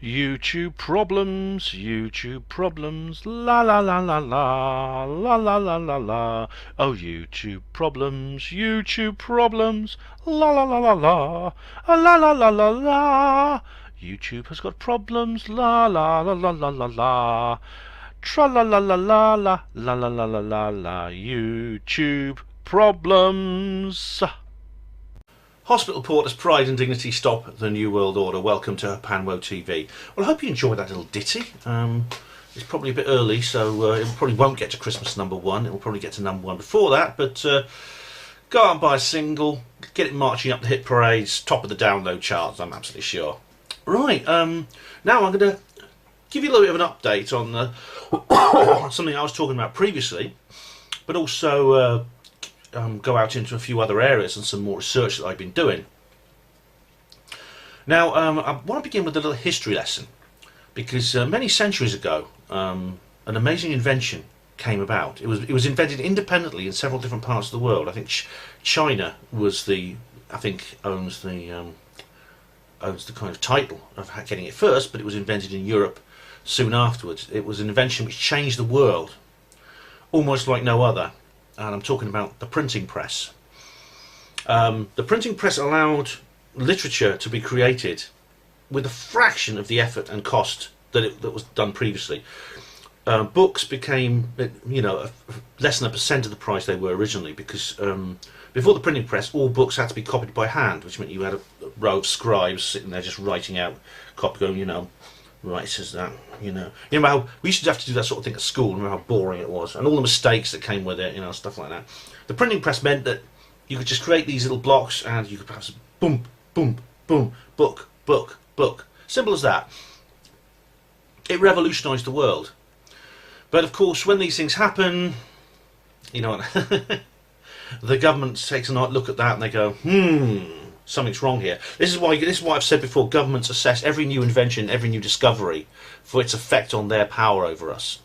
YouTube problems, la la la la la, la la la la la. Oh, YouTube problems, la la la la la, la la la la la. YouTube has got problems, la la la la la la la. Tra la la la la la, la la la la la la. YouTube problems. Hospital Porter's Pride and Dignity Stop the New World Order. Welcome to Panwo TV. Well, I hope you enjoyed that little ditty. It's probably a bit early, so it probably won't get to Christmas #1. It will probably get to #1 before that, but go out and buy a single, get it marching up the hit parades, top of the download charts, I'm absolutely sure. Right, now I'm going to give you a little bit of an update on something I was talking about previously, but also go out into a few other areas and some more research that I've been doing. Now, I want to begin with a little history lesson, because many centuries ago, an amazing invention came about. It was invented independently in several different parts of the world. I think China owns the kind of title of getting it first, but it was invented in Europe soon afterwards. It was an invention which changed the world almost like no other. And I'm talking about the printing press. The printing press allowed literature to be created with a fraction of the effort and cost that was done previously. Books became, less than 1% of the price they were originally, because before the printing press, all books had to be copied by hand, which meant you had a row of scribes sitting there just writing out, going, right, it says that, Remember how we used to have to do that sort of thing at school? Remember how boring it was, and all the mistakes that came with it, stuff like that. The printing press meant that you could just create these little blocks, and you could perhaps boom, boom, boom, book, book, book. Simple as that. It revolutionised the world. But of course, when these things happen, the government takes a look at that and they go, something's wrong here. This is why I've said before, governments assess every new invention, every new discovery for its effect on their power over us.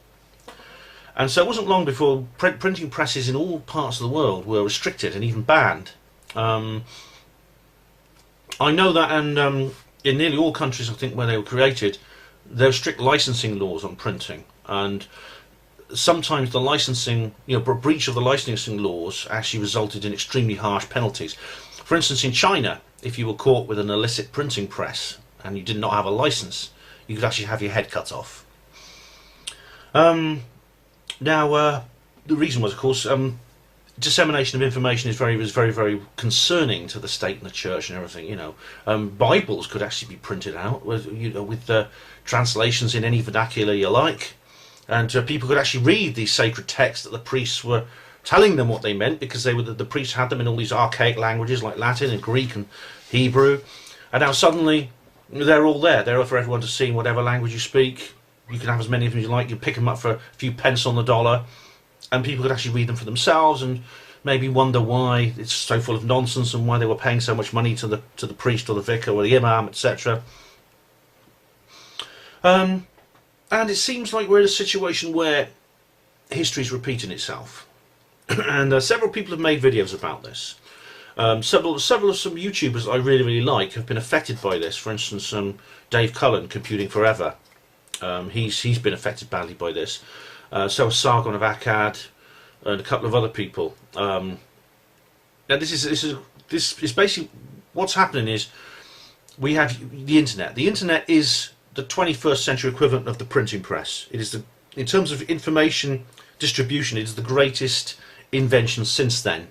And so it wasn't long before printing presses in all parts of the world were restricted and even banned. I know that, and in nearly all countries, I think, where they were created, there are strict licensing laws on printing, and sometimes the licensing, breach of the licensing laws actually resulted in extremely harsh penalties. For instance, in China, if you were caught with an illicit printing press and you did not have a license, you could actually have your head cut off. Now, the reason was, of course, dissemination of information was very, very concerning to the state and the church and everything. Bibles could actually be printed out with translations in any vernacular you like, and people could actually read these sacred texts that the priests were telling them what they meant, because the priests had them in all these archaic languages like Latin and Greek and Hebrew, and now suddenly they're all there. They're for everyone to see in whatever language you speak. You can have as many of them as you like. You pick them up for a few pence on the dollar, and people could actually read them for themselves and maybe wonder why it's so full of nonsense and why they were paying so much money to the priest or the vicar or the imam, etc. And it seems like we're in a situation where history is repeating itself. And several people have made videos about this. Several of some YouTubers I really, really like have been affected by this. For instance, Dave Cullen, Computing Forever. He's been affected badly by this. So has Sargon of Akkad and a couple of other people. Now this is basically what's happening is we have the internet. The internet is the 21st century equivalent of the printing press. It is in terms of information distribution, it is the greatest invention since then.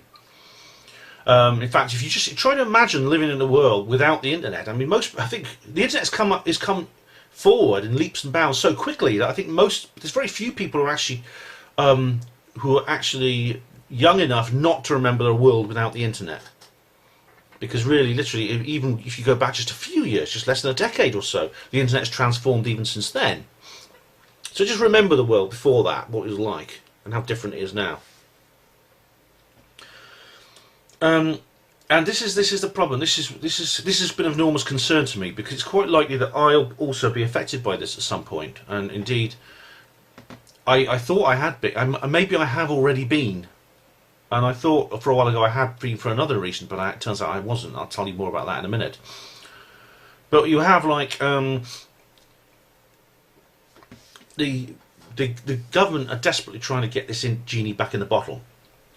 In fact, if you just try to imagine living in a world without the internet, I think the internet has come forward in leaps and bounds so quickly that I think there's very few people who are actually young enough not to remember a world without the internet. Because really, literally, even if you go back just a few years, just less than a decade or so, the internet's transformed even since then. So just remember the world before that, what it was like, and how different it is now. And this is the problem. This has been of enormous concern to me, because it's quite likely that I'll also be affected by this at some point. And indeed, I thought I had been. Maybe I have already been. And I thought for a while ago I had been for another reason, but it turns out I wasn't. I'll tell you more about that in a minute. But you have the government are desperately trying to get this genie back in the bottle,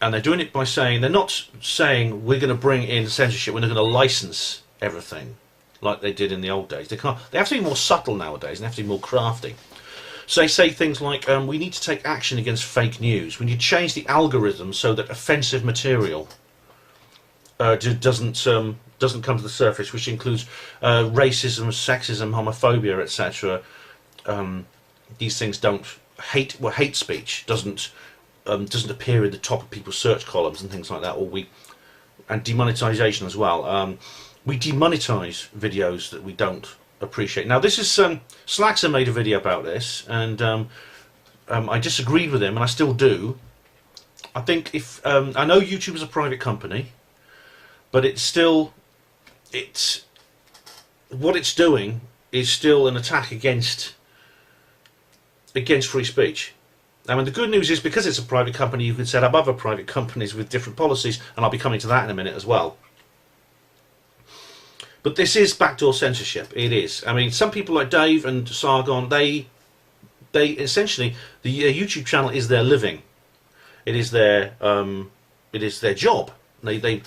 and they're doing it by saying, they're not saying we're going to bring in censorship, we're not going to license everything like they did in the old days. They can't. They have to be more subtle nowadays, and they have to be more crafty. So they say things like, we need to take action against fake news. We need to change the algorithm so that offensive material doesn't come to the surface, which includes racism, sexism, homophobia, etc. These things don't hate speech doesn't appear in the top of people's search columns and things like that, and demonetization as well. We demonetize videos that we don't appreciate. Now this is Slaxer made a video about this, and I disagreed with him, and I still do. I think if I know YouTube is a private company, but what it's doing is still an attack against free speech. I mean, the good news is, because it's a private company, you can set up other private companies with different policies, and I'll be coming to that in a minute as well. But this is backdoor censorship. It is. I mean, some people like Dave and Sargon, they essentially, the YouTube channel is their living. It is their job. Dave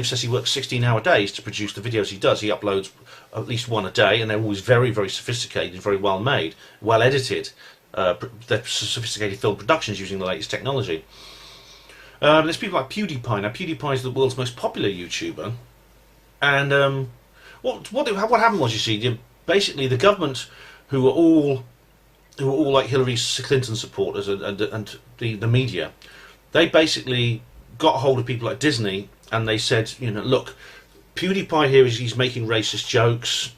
says he works 16-hour days to produce the videos he does. He uploads at least one a day, and they're always very, very sophisticated, very well made, well edited. They're sophisticated film productions using the latest technology. There's people like PewDiePie. Now, PewDiePie is the world's most popular YouTuber. And what happened was, you see, basically the government, who were all like Hillary Clinton supporters, and the media, they basically got a hold of people like Disney, and they said, you know, look, PewDiePie here he's making racist jokes.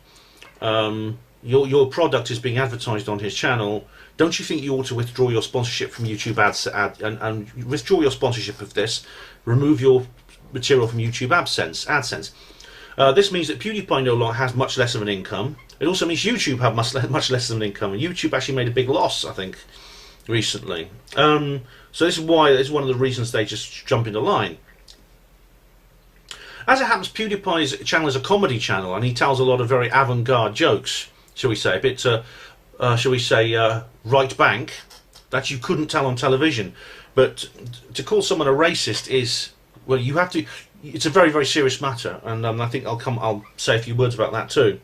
Your product is being advertised on his channel. Don't you think you ought to withdraw your sponsorship from YouTube ads and withdraw your sponsorship of this? Remove your material from YouTube AdSense. This means that PewDiePie no longer has much less of an income. It also means YouTube have much less of an income, and YouTube actually made a big loss, I think, recently. So this is why, it's one of the reasons they just jump into line. As it happens, PewDiePie's channel is a comedy channel, and he tells a lot of very avant-garde jokes, shall we say, a bit, shall we say, right bank, that you couldn't tell on television. But to call someone a racist is, well, you have to. It's a very, very serious matter, and I think I'll say a few words about that too.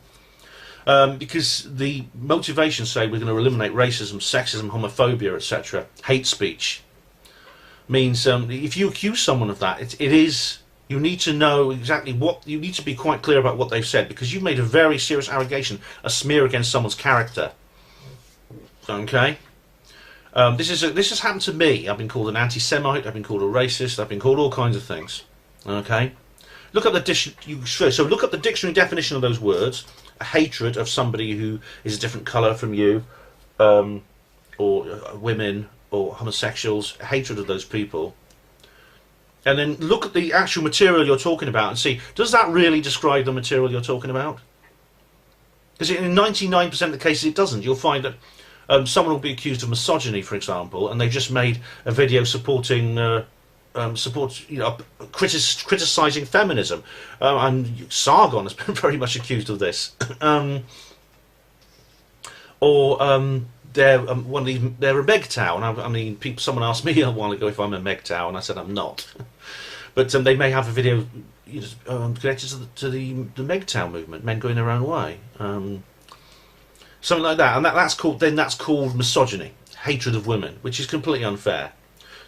Because the motivations say we're going to eliminate racism, sexism, homophobia, etc., hate speech, means if you accuse someone of that, it is, you need to know exactly what, you need to be quite clear about what they've said, because you've made a very serious allegation, a smear against someone's character. Okay? This has happened to me. I've been called an anti-Semite, I've been called a racist, I've been called all kinds of things. Okay? Look up look up the dictionary definition of those words. A hatred of somebody who is a different colour from you, or women, or homosexuals, a hatred of those people. And then look at the actual material you're talking about and see, does that really describe the material you're talking about? Because in 99% of the cases it doesn't. You'll find that someone will be accused of misogyny, for example, and they've just made a video supporting, criticising feminism. And Sargon has been very much accused of this. They're a MGTOW, and someone asked me a while ago if I'm a MGTOW, and I said I'm not. But they may have a video connected to the MGTOW movement, men going their own way, something like that, and that's called misogyny, hatred of women, which is completely unfair.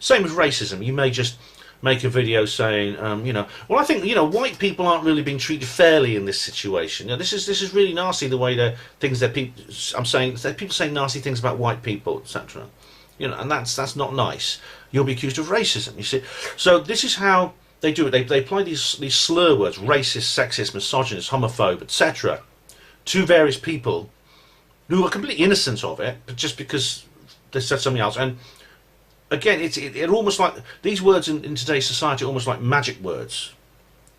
Same with racism. You may just make a video saying, well, I think white people aren't really being treated fairly in this situation. This is really nasty, the way I'm saying that people say nasty things about white people, etc. And that's not nice. You'll be accused of racism. You see, so this is how they do it. They apply these slur words: racist, sexist, misogynist, homophobe, etc. to various people who are completely innocent of it, but just because they said something else. And again, it almost like these words in today's society are almost like magic words.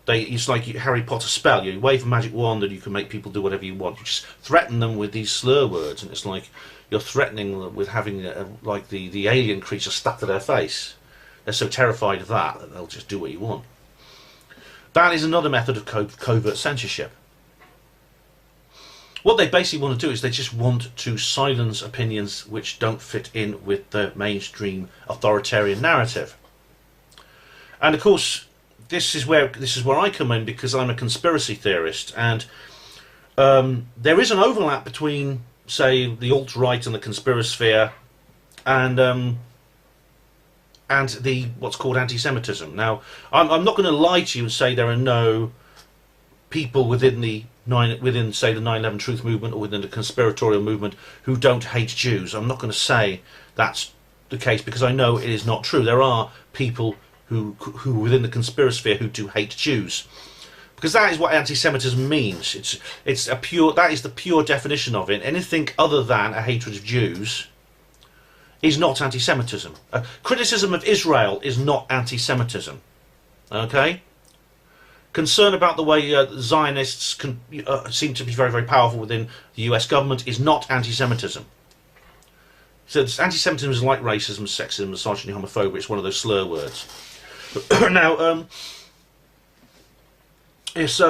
It's like Harry Potter spell. You wave a magic wand and you can make people do whatever you want. You just threaten them with these slur words, and it's like you're threatening them with having like the alien creature stuck to their face. They're so terrified of that they'll just do what you want. That is another method of covert censorship. What they basically want to do is they just want to silence opinions which don't fit in with the mainstream authoritarian narrative. And of course, this is where I come in, because I'm a conspiracy theorist, and there is an overlap between, say, the alt-right and the conspirasphere, and the what's called anti-Semitism. Now, I'm not going to lie to you and say there are no people within say the 9/11 Truth movement or within the conspiratorial movement who don't hate Jews. I'm not going to say that's the case, because I know it is not true. There are people who within the conspirasphere who do hate Jews, because that is what anti-Semitism means. That is the pure definition of it. Anything other than a hatred of Jews is not anti-Semitism. Criticism of Israel is not anti-Semitism. Okay? Concern about the way Zionists seem to be very, very powerful within the US government is not anti-Semitism. So anti-Semitism is like racism, sexism, misogyny, homophobia. It's one of those slur words. Now, that's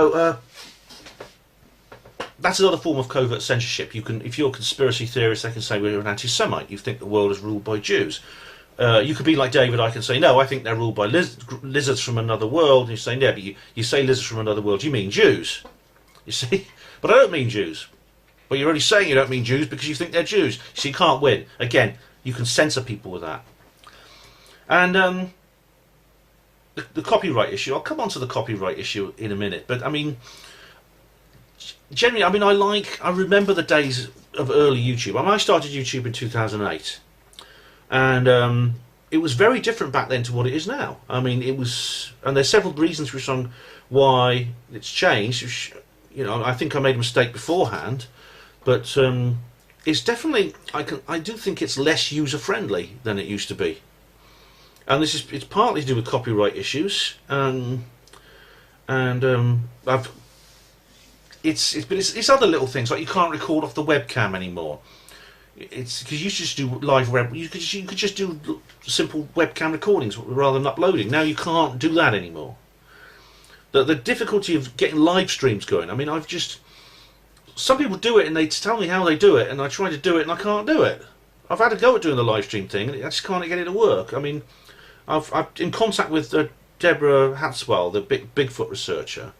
another form of covert censorship. If you're a conspiracy theorist, they can say, well, you're an anti-Semite. You think the world is ruled by Jews. You could be like David Icke and say, no, I think they're ruled by lizards from another world. And you say, no, but you say lizards from another world, you mean Jews. You see? But I don't mean Jews. But you're only saying you don't mean Jews because you think they're Jews. So you can't win. Again, you can censor people with that. And the copyright issue, I'll come on to the copyright issue in a minute. But, I mean, generally, I remember the days of early YouTube. I started YouTube in 2008. And it was very different back then to what it is now. I mean, and there's several reasons why it's changed. Which, I think I made a mistake beforehand, but it's definitely, I do think it's less user friendly than it used to be. And it's partly to do with copyright issues, it's other little things, like you can't record off the webcam anymore. It's because you used to just do live web. You could just do simple webcam recordings rather than uploading. Now you can't do that anymore. The difficulty of getting live streams going. I mean, some people do it and they tell me how they do it, and I try to do it and I can't do it. I've had a go at doing the live stream thing, and I just can't get it to work. I mean, I'm in contact with Deborah Hatswell, the Bigfoot researcher,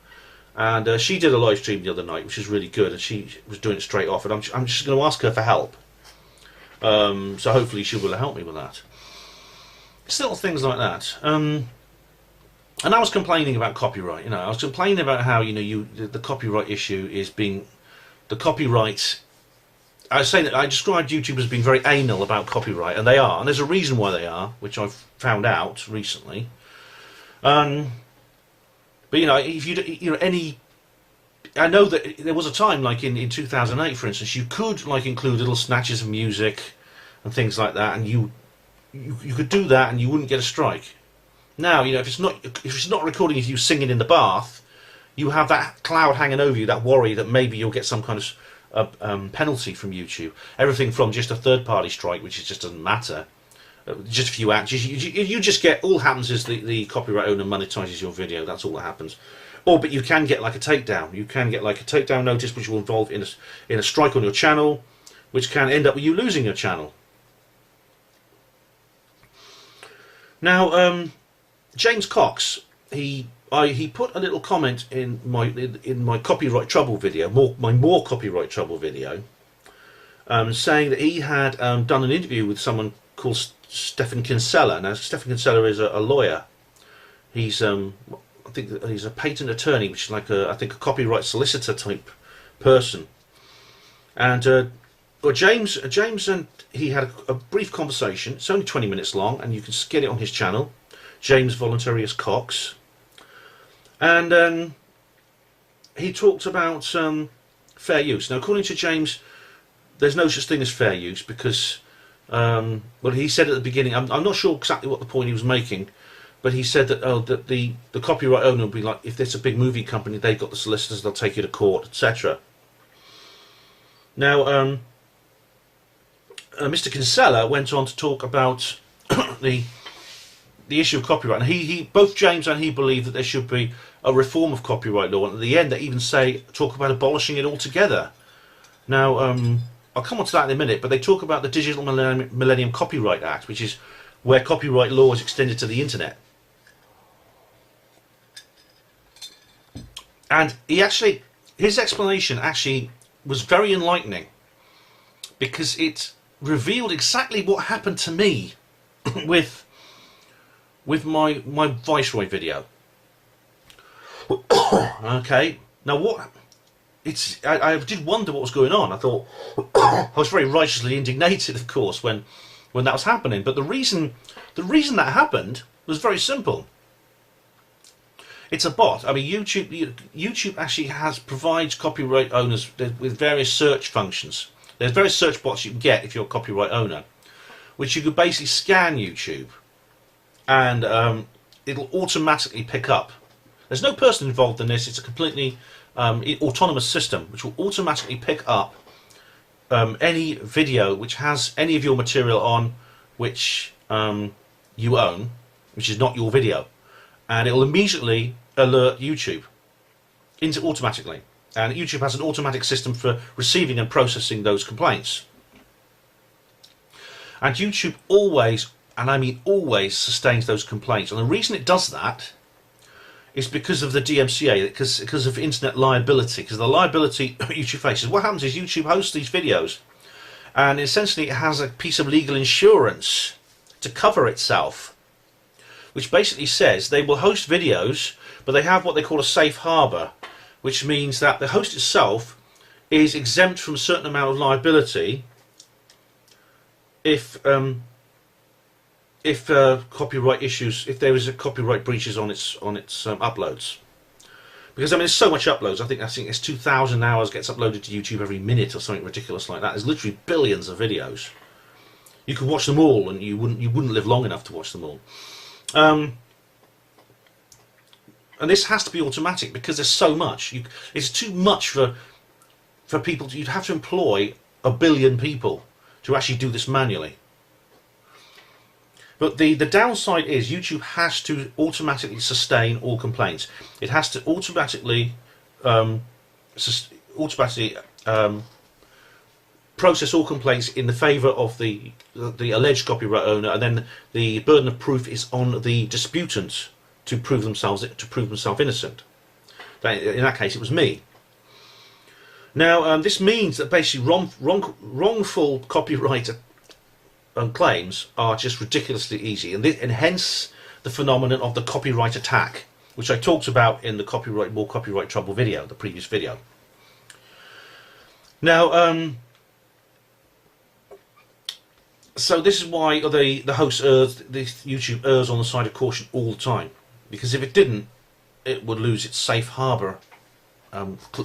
and she did a live stream the other night, which is really good, and she was doing it straight off, and I'm just going to ask her for help. So hopefully she will help me with that. It's little things like that. And I was complaining about copyright. I was complaining about how the copyright issue is being the copyright. I was saying that I described YouTube as being very anal about copyright, and they are. And there's a reason why they are, which I've found out recently. But if I know that there was a time, like in 2008, for instance, you could include little snatches of music and things like that, and you could do that, and you wouldn't get a strike. Now, if it's not recording of you singing in the bath, you have that cloud hanging over you, that worry that maybe you'll get some kind of penalty from YouTube. Everything from just a third-party strike, which just doesn't matter. Just a few acts. You just get, all happens is the copyright owner monetizes your video. That's all that happens. But you can get like a takedown. You can get like a takedown notice, which will involve in a strike on your channel, which can end up with you losing your channel. Now, James Cox, he put a little comment in my copyright trouble video, my more copyright trouble video, saying that he had done an interview with someone called Stephen Kinsella. Now, Stephen Kinsella is a lawyer. He's I think he's a patent attorney, which is like I think a copyright solicitor type person. And James and he had a brief conversation. It's only 20 minutes long, and you can get it on his channel, James Voluntarius Cox. And he talked about fair use. Now, according to James, there's no such thing as fair use because, he said at the beginning, I'm not sure exactly what the point he was making, but he said that that the copyright owner will be like, if there's a big movie company, they've got the solicitors, they'll take you to court, etc. Now, Mr. Kinsella went on to talk about the issue of copyright, and both James and he believe that there should be a reform of copyright law, and at the end they even talk about abolishing it altogether. Now, I'll come on to that in a minute, but they talk about the Digital Millennium Copyright Act, which is where copyright law is extended to the internet. And his explanation actually was very enlightening, because it revealed exactly what happened to me with my Viceroy video. Okay, now I did wonder what was going on. I thought I was very righteously indignated, of course, when that was happening. But the reason that happened was very simple. It's a bot. I mean, YouTube actually provides copyright owners with various search functions. There's various search bots you can get if you're a copyright owner, which you could basically scan YouTube, and it'll automatically pick up. There's no person involved in this. It's a completely autonomous system which will automatically pick up any video which has any of your material on which you own, which is not your video, and it will immediately alert YouTube automatically. And YouTube has an automatic system for receiving and processing those complaints. And YouTube always, and I mean always, sustains those complaints. And the reason it does that is because of the DMCA, because of internet liability, because the liability YouTube faces. What happens is YouTube hosts these videos, and essentially it has a piece of legal insurance to cover itself, which basically says they will host videos, but they have what they call a safe harbor, which means that the host itself is exempt from a certain amount of liability if copyright issues, if there is a copyright breaches on its uploads. Because I mean, there's so much uploads. I think it's 2,000 hours gets uploaded to YouTube every minute or something ridiculous like that. There's literally billions of videos. You could watch them all, and you wouldn't live long enough to watch them all. And this has to be automatic because there's so much. It's too much for people. You'd have to employ 1 billion people to actually do this manually. But the downside is YouTube has to automatically sustain all complaints. It has to automatically process all complaints in the favour of the alleged copyright owner, and then the burden of proof is on the disputant to prove themselves innocent. In that case, it was me. Now, this means that basically wrongful copyright claims are just ridiculously easy, and hence the phenomenon of the copyright attack, which I talked about in the More Copyright Trouble video, the previous video. Now, so this is why the host YouTube errs on the side of caution all the time, because if it didn't, it would lose its safe harbour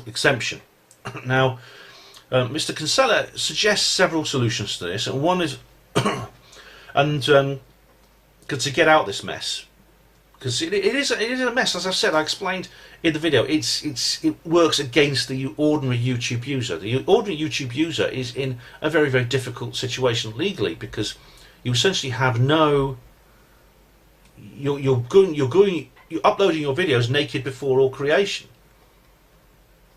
exemption. Now, Mr. Kinsella suggests several solutions to this, and one is to get out this mess, because it is a mess. As I said, I explained in the video, it works against the ordinary YouTube user. The ordinary YouTube user is in a very, very difficult situation legally, because you essentially have no. You're uploading your videos naked before all creation,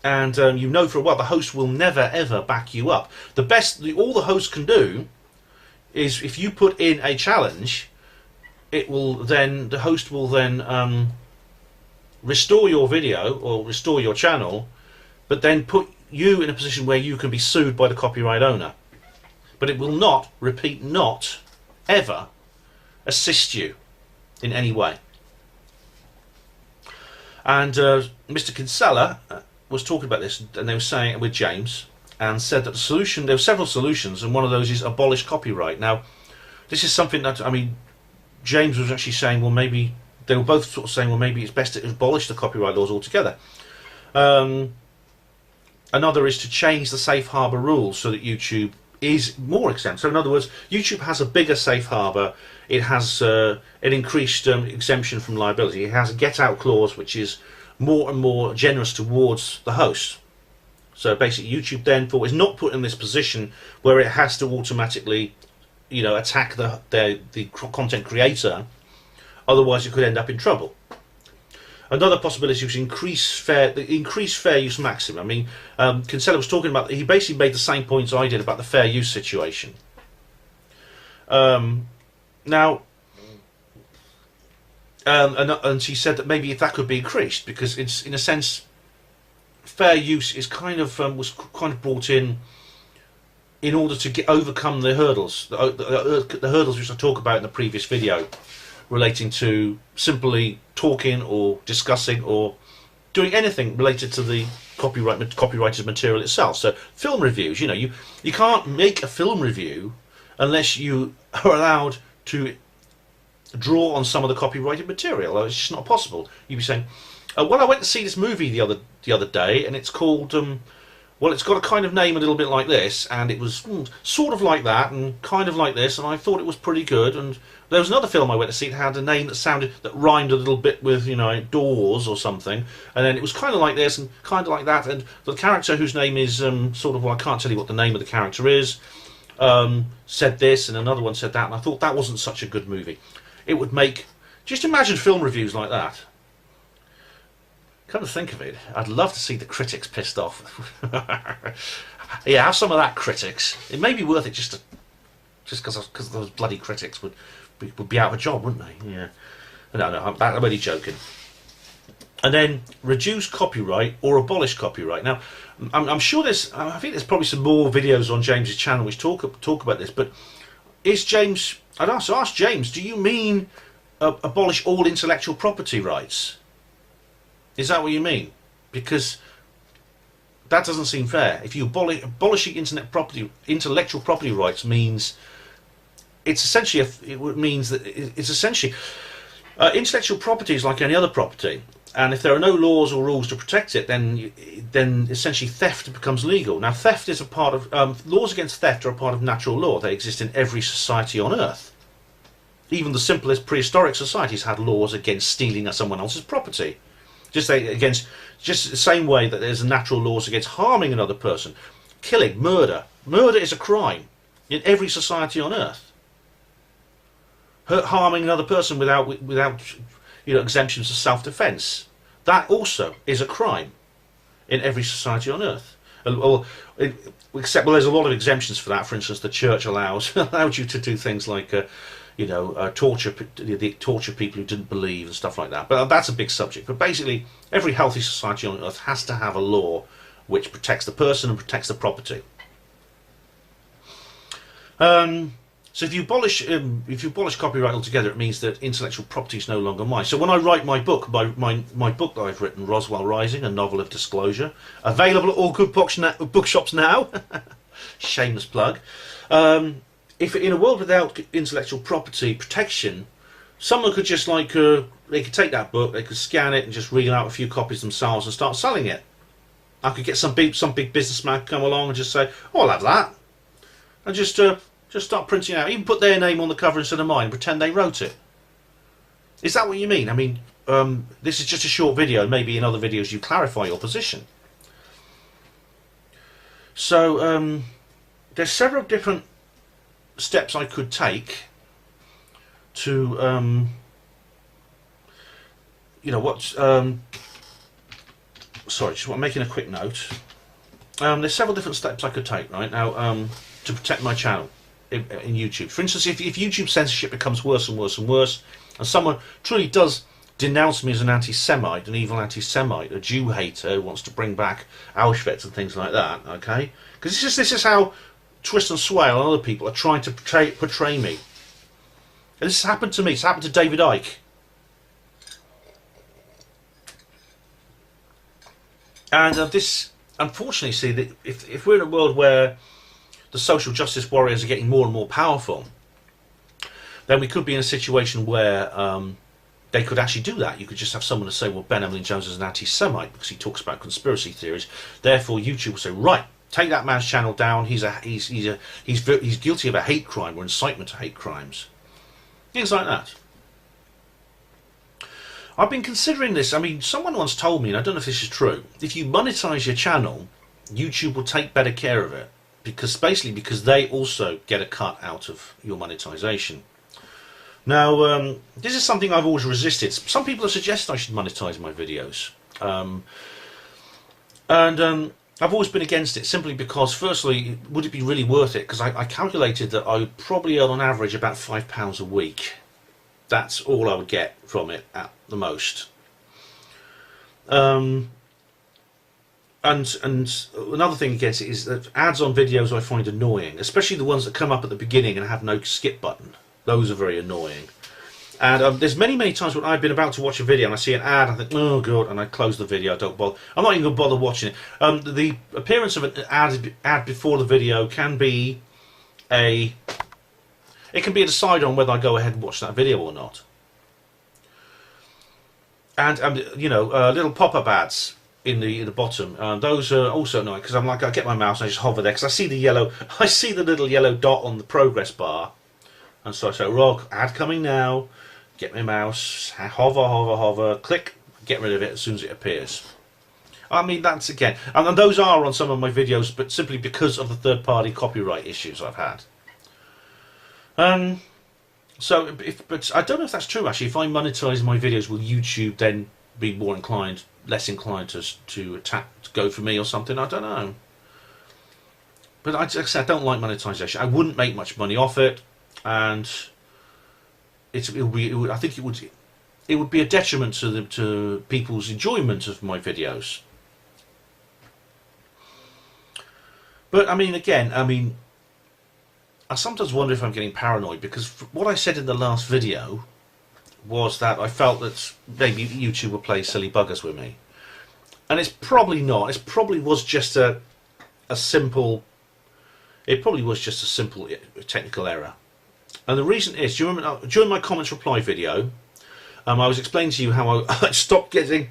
and you know for a while the host will never ever back you up. All the host can do is, if you put in a challenge, the host will then restore your video or restore your channel, but then put you in a position where you can be sued by the copyright owner. But it will not, repeat, not ever assist you in any way. And Mr. Kinsella was talking about this, and they were saying with James, and said that the solution, there were several solutions, and one of those is abolish copyright. Now, this is something that, I mean, James was actually saying, well, maybe, they were both sort of saying, well, maybe it's best to abolish the copyright laws altogether. Another is to change the safe harbour rules so that YouTube is more exempt. So in other words, YouTube has a bigger safe harbour. It has an increased exemption from liability. It has a get-out clause which is more and more generous towards the host. So basically, YouTube therefore is not put in this position where it has to automatically, attack the content creator. Otherwise, it could end up in trouble. Another possibility was the increased fair use maximum. I mean, Kinsella was talking about, he basically made the same points I did about the fair use situation. Now, and she said that maybe if that could be increased, because it's, in a sense, fair use is kind of was kind of brought in order to overcome the hurdles, the hurdles which I talk about in the previous video, relating to simply talking or discussing or doing anything related to the copyrighted material itself. So film reviews, you know, you can't make a film review unless you are allowed to draw on some of the copyrighted material. It's just not possible. You'd be saying, well, I went to see this movie the other day, and it's called well, it's got a kind of name a little bit like this, and it was sort of like that and kind of like this, and I thought it was pretty good. And there was another film I went to see that had a name that rhymed a little bit with, you know, doors or something, and then it was kind of like this and kind of like that, and the character whose name is sort of, well, I can't tell you what the name of the character is, said this, and another one said that, and I thought that wasn't such a good movie. It would make, just imagine film reviews like that. Come to think of it, I'd love to see the critics pissed off. Yeah, have some of that, critics. It may be worth it just because those bloody critics would be out of a job, wouldn't they? Yeah. No, I'm only joking. And then reduce copyright or abolish copyright. Now, I'm sure I think there's probably some more videos on James's channel which talk about this. But is James? I'd also ask James, do you mean abolish all intellectual property rights? Is that what you mean? Because that doesn't seem fair. If you abolishing intellectual property rights means it's essentially intellectual property is like any other property, and if there are no laws or rules to protect it, then essentially theft becomes legal. Now, theft is a part of laws against theft are a part of natural law. They exist in every society on Earth. Even the simplest prehistoric societies had laws against stealing someone else's property. Just the same way that there's natural laws against harming another person, killing, murder. Murder is a crime in every society on Earth. Harming another person without exemptions of self-defense, that also is a crime in every society on Earth. Except, well, there's a lot of exemptions for that. For instance, the church allowed you to do things like torture people who didn't believe and stuff like that. But that's a big subject. But basically, every healthy society on Earth has to have a law which protects the person and protects the property. So if you abolish copyright altogether, it means that intellectual property is no longer mine. So when I write my book, my book that I've written, Roswell Rising, a novel of disclosure, available at all good bookshops now. Shameless plug. If in a world without intellectual property protection, someone could just they could take that book, they could scan it and just reel out a few copies themselves and start selling it. I could get some big businessman come along and just say, "Oh, I'll have that," and just start printing out. Even put their name on the cover instead of mine, and pretend they wrote it. Is that what you mean? I mean, this is just a short video. Maybe in other videos you clarify your position. So there's several different steps I could take to sorry, just making a quick note. There's several different steps I could take right now to protect my channel in YouTube. For instance, if YouTube censorship becomes worse and worse and worse, and someone truly does denounce me as an anti-Semite, an evil anti-Semite, a Jew hater who wants to bring back Auschwitz and things like that, okay? Because this is how Twist and Swale and other people are trying to portray me. And this has happened to me. It's happened to David Icke. And this, unfortunately, see, that if we're in a world where the social justice warriors are getting more and more powerful, then we could be in a situation where they could actually do that. You could just have someone to say, well, Ben Emlyn Jones is an anti-Semite because he talks about conspiracy theories. Therefore, YouTube will say, right, take that man's channel down. He's guilty of a hate crime or incitement to hate crimes. Things like that. I've been considering this. I mean, someone once told me, and I don't know if this is true, if you monetize your channel, YouTube will take better care of it, because they also get a cut out of your monetization. Now, this is something I've always resisted. Some people have suggested I should monetize my videos. And I've always been against it, simply because, firstly, would it be really worth it? Because I calculated that I would probably earn on average about £5 a week. That's all I would get from it at the most. And another thing against it is that ads on videos I find annoying, especially the ones that come up at the beginning and have no skip button. Those are very annoying. And there's many times when I've been about to watch a video and I see an ad, I think, oh god, and I close the video. I don't bother. I'm not even going to bother watching it. The appearance of an ad before the video can be a decider on whether I go ahead and watch that video or not. And you know, little pop-up ads in the bottom. Those are also annoying, because I'm like, I get my mouse and I just hover there because I see the little yellow dot on the progress bar, and so I say, "Rock, ad coming now." Get my mouse, hover, click, get rid of it as soon as it appears. I mean, that's again, and those are on some of my videos, but simply because of the third-party copyright issues I've had. But I don't know if that's true actually. If I monetize my videos, will YouTube then be less inclined to go for me or something? I don't know. But like I said, I don't like monetization. I wouldn't make much money off it, and I think it would be a detriment to people's enjoyment of my videos. But I mean, again, I sometimes wonder if I'm getting paranoid, because what I said in the last video was that I felt that maybe YouTube would play silly buggers with me, and it's probably not. It probably was just a simple technical error. And the reason is, do you remember during my comments reply video, I was explaining to you how I'd stopped getting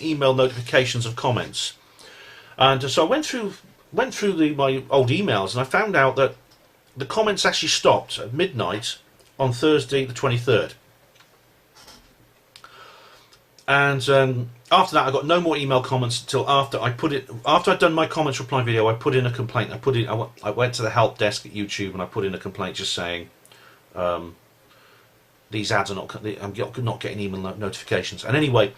email notifications of comments, and so I went through my old emails, and I found out that the comments actually stopped at midnight on Thursday the 23rd. And after that, I got no more email comments until after I'd done my comments reply video. I put in a complaint. I went to the help desk at YouTube and I put in a complaint just saying these ads are I'm not getting email notifications. And anyway,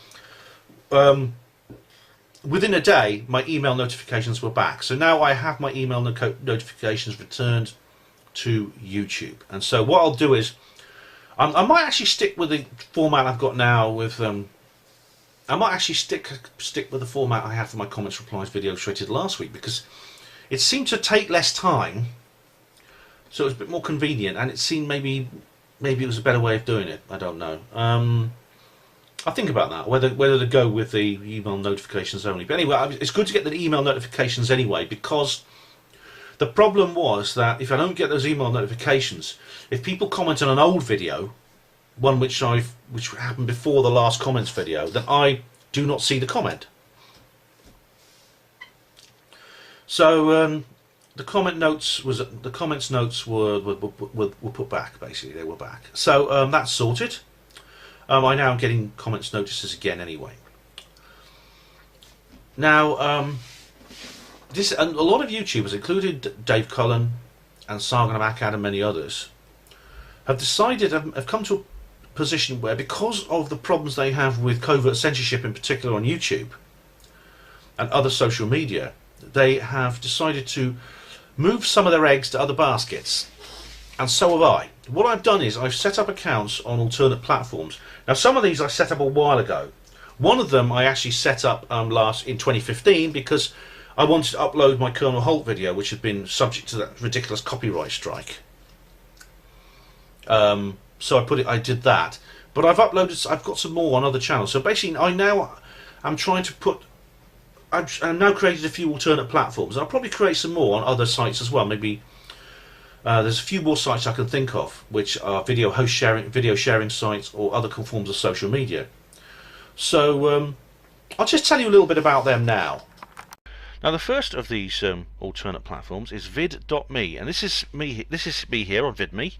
within a day, my email notifications were back. So now I have my email notifications returned to YouTube. And so what I'll do is, I might actually stick with the format I've got now with. I might actually stick with the format I had for my comments replies video created last week, because it seemed to take less time, so it was a bit more convenient, and it seemed maybe it was a better way of doing it. I don't know. I'll think about that, whether to go with the email notifications only. But anyway, it's good to get the email notifications anyway, because the problem was that if I don't get those email notifications, if people comment on an old video, one which happened before the last comments video, then I do not see the comment. So the comments notes were put back. Basically, they were back. So that's sorted. I now am getting comments notices again anyway. Now, a lot of YouTubers, including Dave Cullen and Sargon of Akkad and many others, have come to a position where, because of the problems they have with covert censorship, in particular on YouTube and other social media, they have decided to move some of their eggs to other baskets. And so have I. What I've done is I've set up accounts on alternate platforms. Now, some of these I set up a while ago. One of them I actually set up in 2015 because I wanted to upload my Colonel Holt video, which had been subject to that ridiculous copyright strike. So I did that. But I've got some more on other channels. So basically, I'm now created a few alternate platforms. I'll probably create some more on other sites as well. Maybe there's a few more sites I can think of, which are video sharing sites, or other forms of social media. So I'll just tell you a little bit about them now. Now, the first of these alternate platforms is vid.me, and this is me here on VidMe,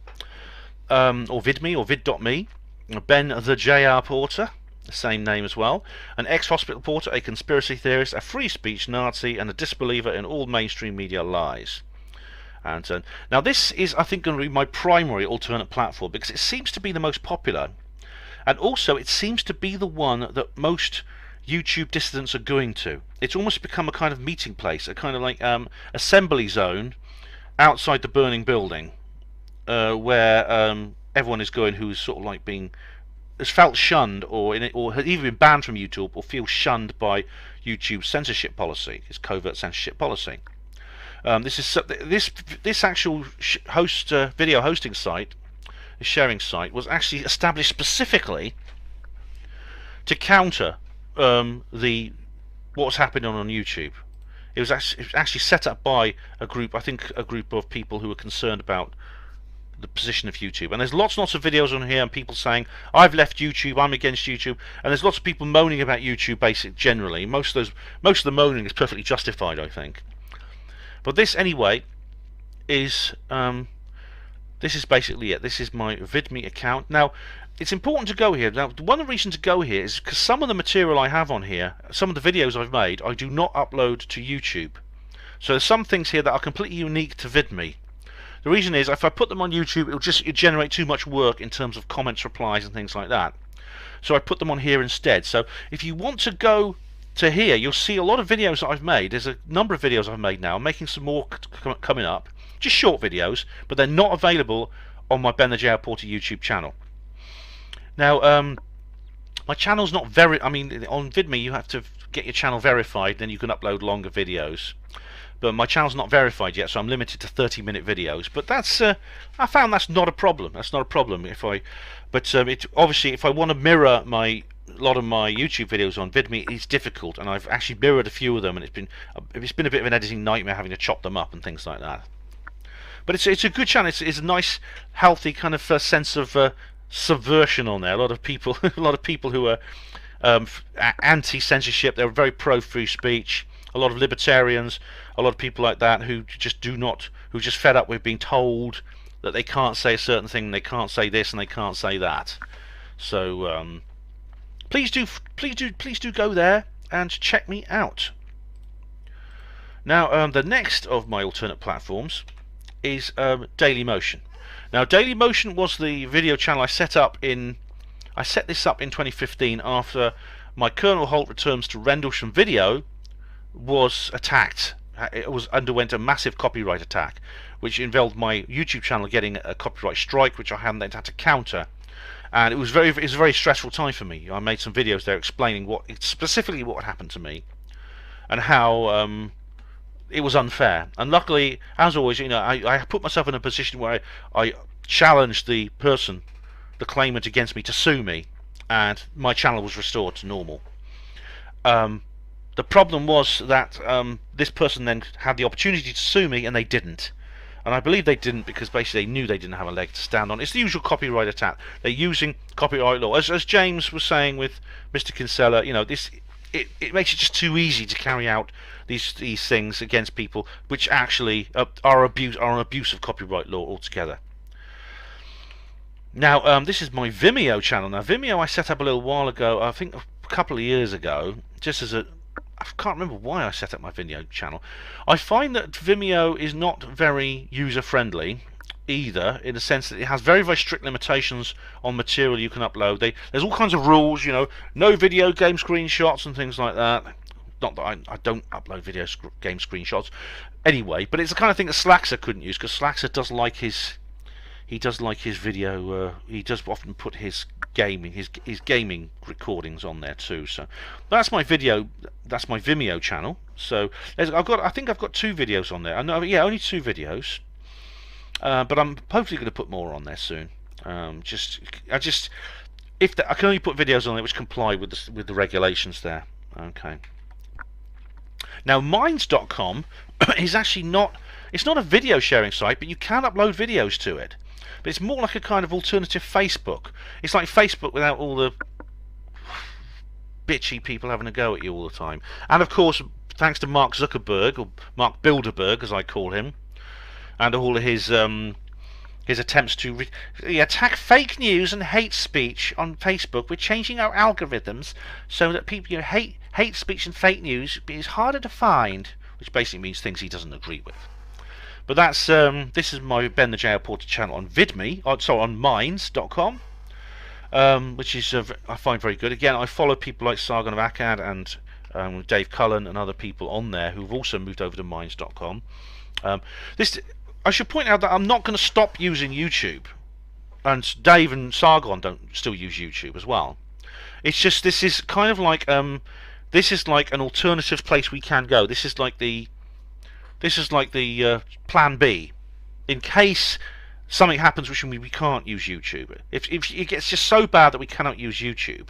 or VidMe, or vid.me. Ben the JR Porter, the same name as well, an ex-hospital porter, a conspiracy theorist, a free speech Nazi, and a disbeliever in all mainstream media lies. And now this is, I think, going to be my primary alternate platform because it seems to be the most popular, and also it seems to be the one that most YouTube dissidents are going to. It's almost become a kind of meeting place, a kind of like assembly zone outside the burning building, where everyone is going who's sort of like has felt shunned, or has either been banned from YouTube or feels shunned by YouTube's censorship policy, its covert censorship policy. This actual video hosting site, the sharing site, was actually established specifically to counter what's happening on YouTube. It was actually set up by a group, I think a group of people who were concerned about the position of YouTube. And there's lots and lots of videos on here and people saying, I've left YouTube, I'm against YouTube, and there's lots of people moaning about YouTube generally. Most of the moaning is perfectly justified, I think. But this anyway is this is basically it. This is my VidMe account. Now it's important to go here. Now one of the reasons to go here is because some of the material I have on here, some of the videos I've made, I do not upload to YouTube. So there's some things here that are completely unique to VidMe. The reason is, if I put them on YouTube, it'll generate too much work in terms of comments, replies, and things like that. So I put them on here instead. So if you want to go to here, you'll see a lot of videos that I've made. There's a number of videos I've made now. I'm making some more coming up. Just short videos, but they're not available on my Ben the Jail Porter YouTube channel. Now, my channel's not very... I mean, on VidMe, you have to get your channel verified, then you can upload longer videos. But my channel's not verified yet, so I'm limited to 30-minute videos. But that's I found that's not a problem. That's not a problem. Obviously, if I want to mirror a lot of my YouTube videos on VidMe, it's difficult, and I've actually mirrored a few of them, and it's been a bit of an editing nightmare having to chop them up and things like that. But it's a good channel. It's a nice, healthy kind of sense of subversion on there. A lot of people who are anti-censorship. They're very pro-free speech. A lot of libertarians, a lot of people like that who just fed up with being told that they can't say a certain thing, they can't say this, and they can't say that. So please do go there and check me out. Now the next of my alternate platforms is Dailymotion. Now Dailymotion was the video channel I set this up in 2015 after my Colonel Holt Returns to Rendlesham video was attacked. It underwent a massive copyright attack, which involved my YouTube channel getting a copyright strike, which I hadn't then had to counter. And it was a very stressful time for me. I made some videos there explaining specifically what happened to me and how it was unfair. And luckily, as always, I put myself in a position where I challenged the claimant against me, to sue me, and my channel was restored to normal. The problem was that this person then had the opportunity to sue me, and they didn't. And I believe they didn't because basically they knew they didn't have a leg to stand on. It's the usual copyright attack. They're using copyright law. As James was saying with Mr. Kinsella, it makes it just too easy to carry out these things against people, which actually are an abuse of copyright law altogether. Now, this is my Vimeo channel. Now, Vimeo I set up a little while ago, I think a couple of years ago, just as I can't remember why I set up my Vimeo channel. I find that Vimeo is not very user-friendly either, in the sense that it has very, very strict limitations on material you can upload. There's all kinds of rules, no video game screenshots and things like that. Not that I don't upload video game screenshots anyway, but it's the kind of thing that Slaxer couldn't use, because Slaxer does like his video. He does often put his gaming recordings on there too. So that's my Vimeo channel. So I think I've got 2 videos on there. Only 2 videos. But I'm hopefully going to put more on there soon. I can only put videos on there which comply with the regulations there. Okay. Now Minds.com is actually not a video sharing site, but you can upload videos to it. But it's more like a kind of alternative Facebook. It's like Facebook without all the bitchy people having a go at you all the time. And of course, thanks to Mark Zuckerberg, or Mark Bilderberg as I call him, and all of his attempts to attack fake news and hate speech on Facebook. We're changing our algorithms so that people, hate speech and fake news is harder to find, which basically means things he doesn't agree with. But that's this is my Ben the JL Porter channel on VidMe, on Minds.com, which is I find very good. Again, I follow people like Sargon of Akkad and Dave Cullen and other people on there who've also moved over to Minds.com. This I should point out that I'm not going to stop using YouTube, and Dave and Sargon don't still use YouTube as well. It's just this is kind of like this is like an alternative place we can go. This is like the plan B in case something happens which we can't use YouTube. If it gets just so bad that we cannot use YouTube,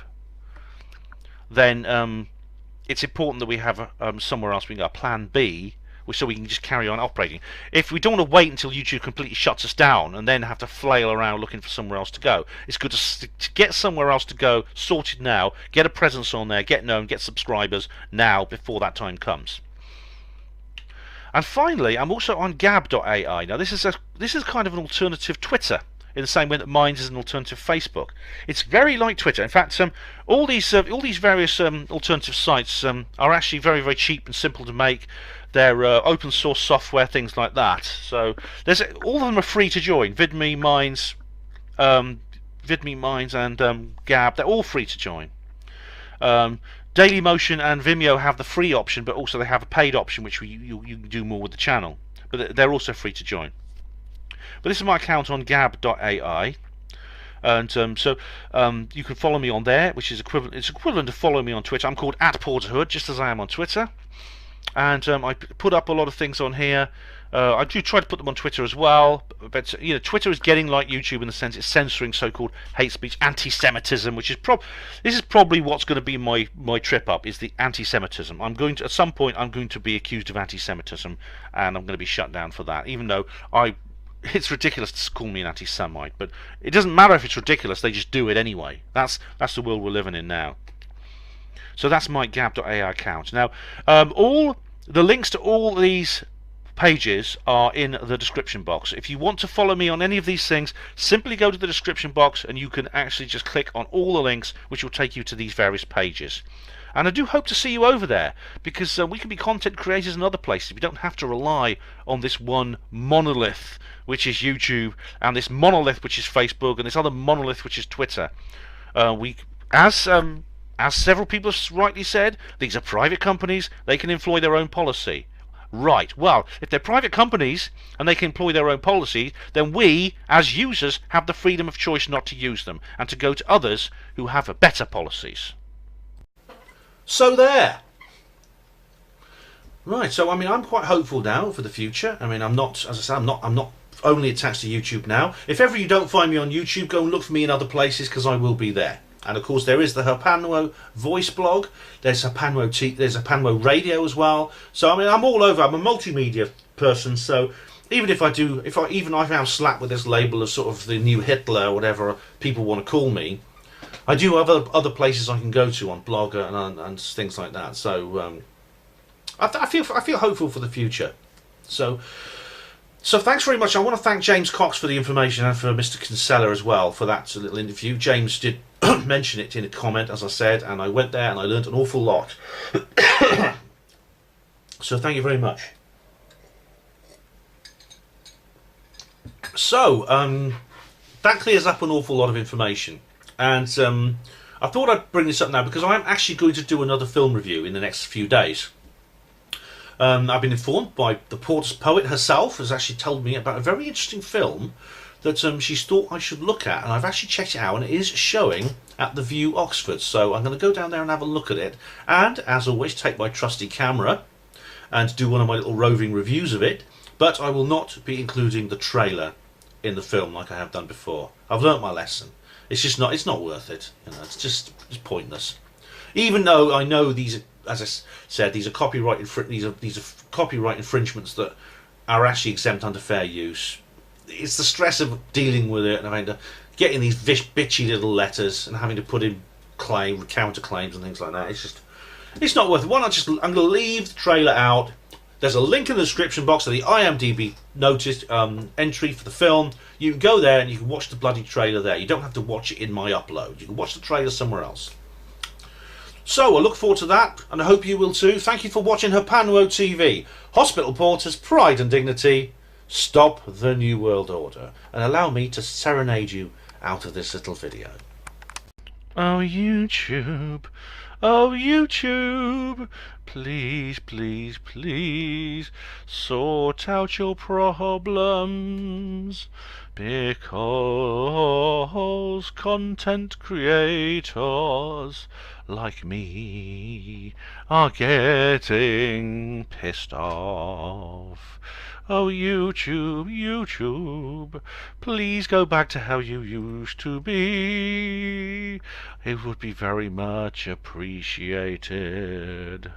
then it's important that we have somewhere else we can go, a plan B, so we can just carry on operating. If we don't want to wait until YouTube completely shuts us down and then have to flail around looking for somewhere else to go, it's good to get somewhere else to go sorted now, get a presence on there, get known, get subscribers now before that time comes. And finally, I'm also on Gab.ai. Now this is kind of an alternative Twitter, in the same way that Minds is an alternative Facebook. It's very like Twitter. In fact, all these various alternative sites are actually very, very cheap and simple to make. They're open source software, things like that. So all of them are free to join. VidMe, Minds, and Gab. They're all free to join. Dailymotion and Vimeo have the free option, but also they have a paid option, which you can do more with the channel. But they're also free to join. But this is my account on Gab.ai, and so you can follow me on there, which is equivalent. It's equivalent to follow me on Twitter. I'm called @Porterhood, just as I am on Twitter, and I put up a lot of things on here. I do try to put them on Twitter as well, but you know, Twitter is getting like YouTube in the sense it's censoring so-called hate speech, anti-Semitism, which is this is probably what's going to be my trip up, is the anti-Semitism. At some point I'm going to be accused of anti-Semitism, and I'm going to be shut down for that, even though it's ridiculous to call me an anti-Semite, but it doesn't matter if it's ridiculous, they just do it anyway. That's the world we're living in now. So that's my Gab.ai account. Now, all the links to all these pages are in the description box. If you want to follow me on any of these things, simply go to the description box and you can actually just click on all the links, which will take you to these various pages. And I do hope to see you over there, because we can be content creators in other places. We don't have to rely on this one monolith, which is YouTube, and this monolith, which is Facebook, and this other monolith, which is Twitter. As several people have rightly said, these are private companies. They can employ their own policy. Right, well, if they're private companies and they can employ their own policies, then we, as users, have the freedom of choice not to use them, and to go to others who have better policies. So there. Right, so I mean, I'm quite hopeful now for the future. I mean, I'm not, as I said, I'm not only attached to YouTube now. If ever you don't find me on YouTube, go and look for me in other places, because I will be there. And of course, there is the Herpanwo voice blog. There's Herpanwo radio as well. So I mean, I'm all over. I'm a multimedia person. So even if I am slapped with this label of sort of the new Hitler or whatever people want to call me, I do have other places I can go to on Blogger and things like that. So I feel hopeful for the future. So thanks very much. I want to thank James Cox for the information, and for Mr. Kinsella as well for that little interview. James did mention it in a comment, as I said, and I went there and I learned an awful lot. So thank you very much. So that clears up an awful lot of information, and I thought I'd bring this up now because I'm actually going to do another film review in the next few days. I've been informed by the Porter's poet herself, has actually told me about a very interesting film that she's thought I should look at, and I've actually checked it out, and it is showing at the View Oxford. So I'm going to go down there and have a look at it, and as always, take my trusty camera and do one of my little roving reviews of it. But I will not be including the trailer in the film like I have done before. I've learnt my lesson. It's not worth it. You know, it's pointless. Even though I know these are, as I said, these are copyright infringements that are actually exempt under fair use. It's the stress of dealing with it and having to getting these bitchy little letters and having to put in counter claims and things like that. It's not worth it. Why not I'm going to leave the trailer out. There's a link in the description box to the IMDb noticed entry for the film. You can go there and you can watch the bloody trailer there. You don't have to watch it in my upload. You can watch the trailer somewhere else. So I look forward to that, and I hope you will too. Thank you for watching Herpanwo TV. Hospital Porters, pride and dignity. Stop the New World Order and allow me to serenade you out of this little video. Oh YouTube, oh YouTube, please, please, please sort out your problems, because content creators like me are getting pissed off. Oh YouTube, YouTube, please go back to how you used to be. It would be very much appreciated.